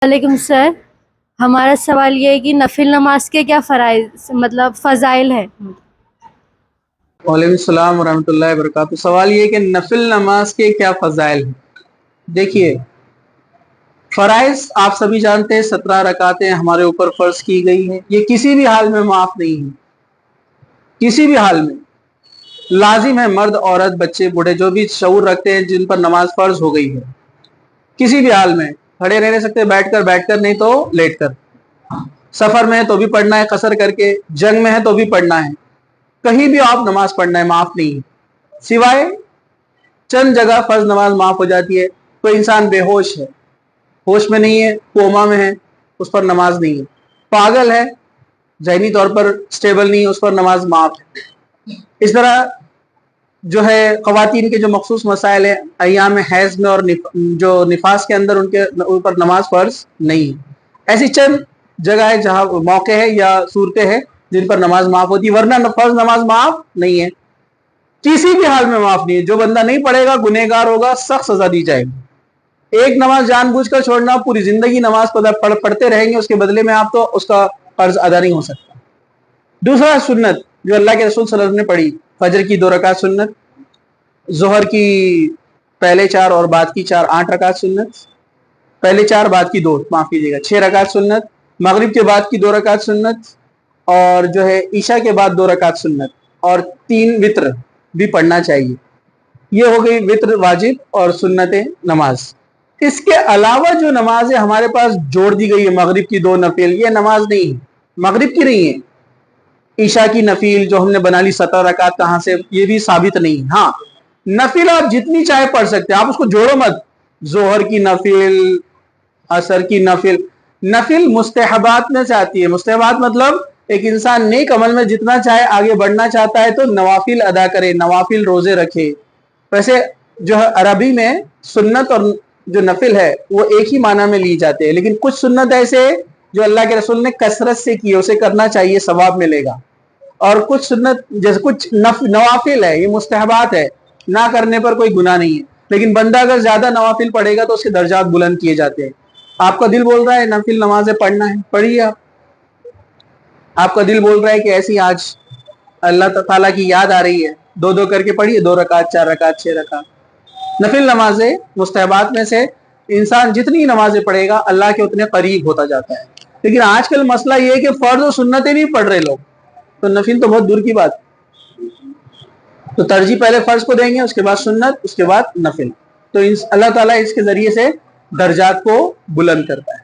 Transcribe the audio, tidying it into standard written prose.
वालेकुम सर, हमारा सवाल ये है कि नफिल नमाज के क्या फ़राइज़ मतलब फ़ज़ाइल है। वालेकुम सलाम वरहमतुल्लाहि वबरकातुहू। सवाल ये कि नफिल नमाज के क्या फजाइल हैं। देखिए, फराइज आप सभी जानते हैं 17 रकातें हमारे ऊपर फर्ज की गई हैं। ये किसी भी हाल में माफ नहीं है, किसी भी हाल में लाजिम है। मर्द औरत बच्चे बूढ़े जो भी शऊर रखते हैं जिन पर नमाज फर्ज हो गई है, किसी भी हाल में खड़े रह सकते, बैठकर बैठकर नहीं तो लेटकर, सफर में है तो भी पढ़ना है, कसर करके, जंग में है तो भी पढ़ना है, कहीं भी आप नमाज पढ़ना है, माफ नहीं है। सिवाय चंद जगह फर्ज नमाज माफ हो जाती है। कोई इंसान बेहोश है, होश में नहीं है, कोमा में है, उस पर नमाज नहीं है। पागल है, ज़हनी तौर पर स्टेबल नहीं है, उस पर नमाज माफ है। इस तरह जो है ख़वातीन के जो मखसूस मसाइल है, अय्याम हैज़ में और जो निफास के अंदर उनके ऊपर नमाज फर्ज नहीं है। ऐसी चंद जगह है जहाँ मौके है या सूरतें हैं जिन पर नमाज माफ होती है, वरना फर्ज नमाज माफ नहीं है, किसी भी हाल में माफ नहीं है। जो बंदा नहीं पढ़ेगा गुनहगार होगा, सख्त सजा दी जाएगी। एक नमाज जानबूझकर छोड़ना, पूरी जिंदगी नमाज पढ़ते रहेंगे, उसके बदले में आप तो उसका कर्ज अदा नहीं हो सकता। दूसरा सुन्नत जो अल्लाह के रसूल सल्लल्लाहु अलैहि वसल्लम ने पढ़ी, फजर की 2 रकात सुन्नत, जोहर की पहले 4 और बाद की 4 8 रकात सुन्नत, पहले 4 बाद की 2 माफ कीजिएगा 6 रकात सुन्नत, मगरिब के बाद की 2 रकात सुन्नत, और जो है ईशा के बाद 2 रकात सुन्नत, और 3 वित्र भी पढ़ना चाहिए। ये हो गई वित्र वाजिब और सुन्नत नमाज। इसके अलावा जो नमाज है हमारे पास जोड़ दी गई है, मगरिब की 2 नफिल, ये नमाज नहीं है, मगरिब की नहीं है। ईशा की नफिल जो हमने बना ली 17 रकात, कहां से, ये भी साबित नहीं है। हाँ, नफिल आप जितनी चाहे पढ़ सकते हैं, आप उसको जोड़ो मत। जोहर की नफिल, असर की नफिल, नफिल मुस्तहबात में से आती है। मुस्तहबात मतलब एक इंसान नेक अमल में जितना चाहे आगे बढ़ना चाहता है तो नवाफिल अदा करे, नवाफिल रोजे रखे। वैसे जो है अरबी में सुन्नत और जो नफिल है वो एक ही माना में ली जाते हैं, लेकिन कुछ सुन्नत ऐसे जो अल्लाह के रसूल ने कसरत से की, उसे करना चाहिए, सवाब मिलेगा। और कुछ सुन्नत जैसे कुछ नवाफिल है, ये मुस्तहबात है, ना करने पर कोई गुनाह नहीं है, लेकिन बंदा अगर ज्यादा नवाफिल पढ़ेगा तो उसके दर्जात बुलंद किए जाते हैं। आपका दिल बोल रहा है नफिल नमाजें पढ़ना है, पढ़िए। आपका दिल बोल रहा है कि ऐसी आज अल्लाह ताला की याद आ रही है, 2-2 करके पढ़िए, 2 रकात 4 रकात 6 रकात। नफिल नमाजें मुस्तहबात में से, इंसान जितनी नमाजें पढ़ेगा अल्लाह के उतने करीब होता जाता है। लेकिन आजकल मसला ये है कि फर्ज और सुन्नतें नहीं पढ़ रहे लोग, तो नफिल तो बहुत दूर की बात। तो तरजीह पहले फर्ज को देंगे, उसके बाद सुन्नत, उसके बाद नफिल। तो अल्लाह ताला इसके जरिए से दर्जात को बुलंद करता है।